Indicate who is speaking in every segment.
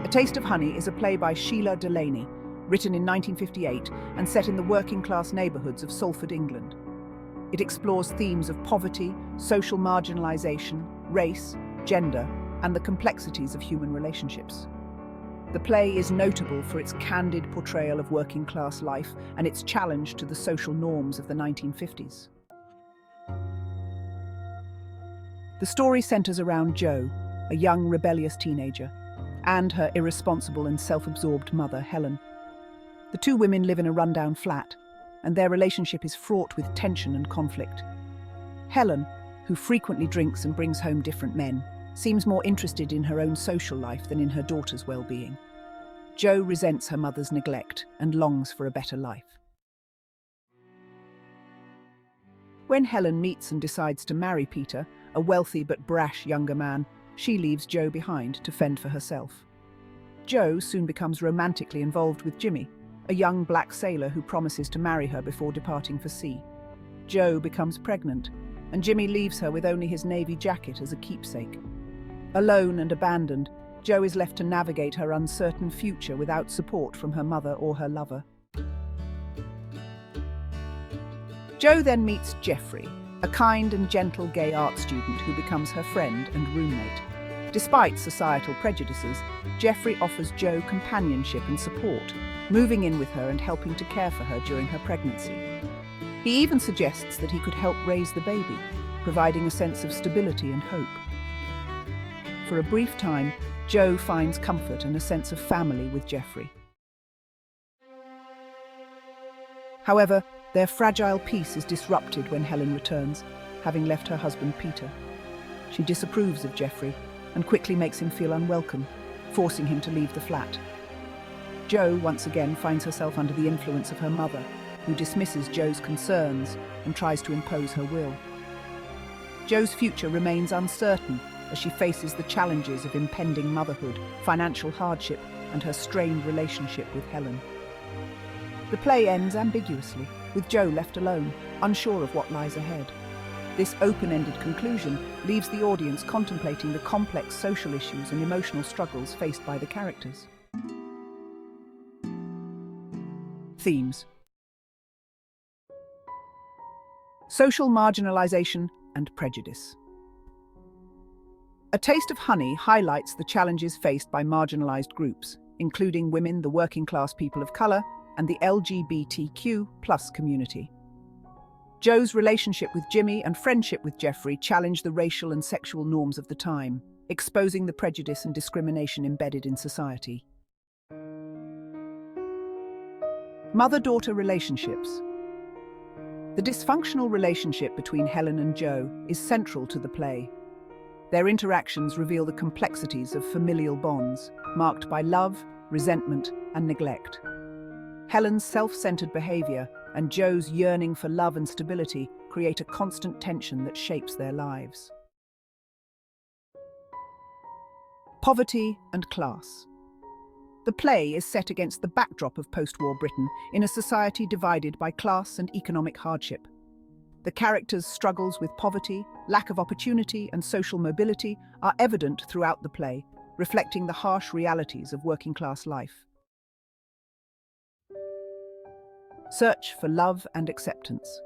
Speaker 1: A Taste of Honey is a play by Shelagh Delaney, written in 1958 and set in the working-class neighbourhoods of Salford, England. It explores themes of poverty, social marginalisation, race, gender, and the complexities of human relationships. The play is notable for its candid portrayal of working-class life and its challenge to the social norms of the 1950s. The story centres around Jo, a young, rebellious teenager, and her irresponsible and self-absorbed mother, Helen. The two women live in a rundown flat, and their relationship is fraught with tension and conflict. Helen, who frequently drinks and brings home different men, seems more interested in her own social life than in her daughter's well-being. Jo resents her mother's neglect and longs for a better life. When Helen meets and decides to marry Peter, a wealthy but brash younger man, she leaves Jo behind to fend for herself. Jo soon becomes romantically involved with Jimmy, a young black sailor who promises to marry her before departing for sea. Jo becomes pregnant, and Jimmy leaves her with only his navy jacket as a keepsake. Alone and abandoned, Jo is left to navigate her uncertain future without support from her mother or her lover. Jo then meets Geoffrey, a kind and gentle gay art student who becomes her friend and roommate. Despite societal prejudices, Geoffrey offers Jo companionship and support, moving in with her and helping to care for her during her pregnancy. He even suggests that he could help raise the baby, providing a sense of stability and hope. For a brief time, Jo finds comfort and a sense of family with Geoffrey. However, their fragile peace is disrupted when Helen returns, having left her husband Peter. She disapproves of Geoffrey and quickly makes him feel unwelcome, forcing him to leave the flat. Jo once again finds herself under the influence of her mother, who dismisses Jo's concerns and tries to impose her will. Jo's future remains uncertain as she faces the challenges of impending motherhood, financial hardship, and her strained relationship with Helen. The play ends ambiguously, with Jo left alone, unsure of what lies ahead. This open-ended conclusion leaves the audience contemplating the complex social issues and emotional struggles faced by the characters. Themes: social marginalisation and prejudice. A Taste of Honey highlights the challenges faced by marginalised groups, including women, the working-class people of colour, and the LGBTQ+ community. Jo's relationship with Jimmy and friendship with Geoffrey challenge the racial and sexual norms of the time, exposing the prejudice and discrimination embedded in society. Mother-daughter relationships. The dysfunctional relationship between Helen and Jo is central to the play. Their interactions reveal the complexities of familial bonds, marked by love, resentment, and neglect. Helen's self-centered behavior and Jo's yearning for love and stability create a constant tension that shapes their lives. Poverty and class. The play is set against the backdrop of post-war Britain in a society divided by class and economic hardship. The characters' struggles with poverty, lack of opportunity, and social mobility are evident throughout the play, reflecting the harsh realities of working-class life. Search for love and acceptance.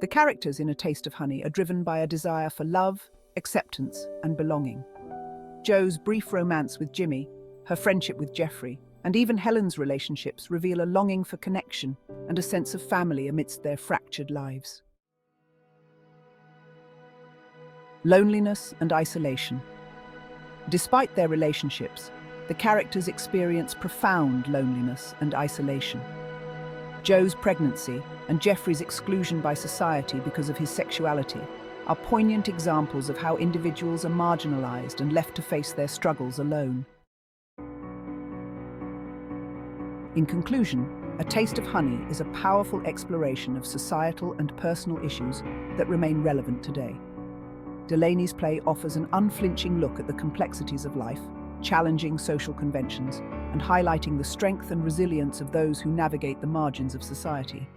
Speaker 1: The characters in A Taste of Honey are driven by a desire for love, acceptance, and belonging. Jo's brief romance with Jimmy, her friendship with Geoffrey, and even Helen's relationships reveal a longing for connection and a sense of family amidst their fractured lives. Loneliness and isolation. Despite their relationships, the characters experience profound loneliness and isolation. Jo's pregnancy and Geoffrey's exclusion by society because of his sexuality are poignant examples of how individuals are marginalised and left to face their struggles alone. In conclusion, A Taste of Honey is a powerful exploration of societal and personal issues that remain relevant today. Delaney's play offers an unflinching look at the complexities of life, challenging social conventions, and highlighting the strength and resilience of those who navigate the margins of society.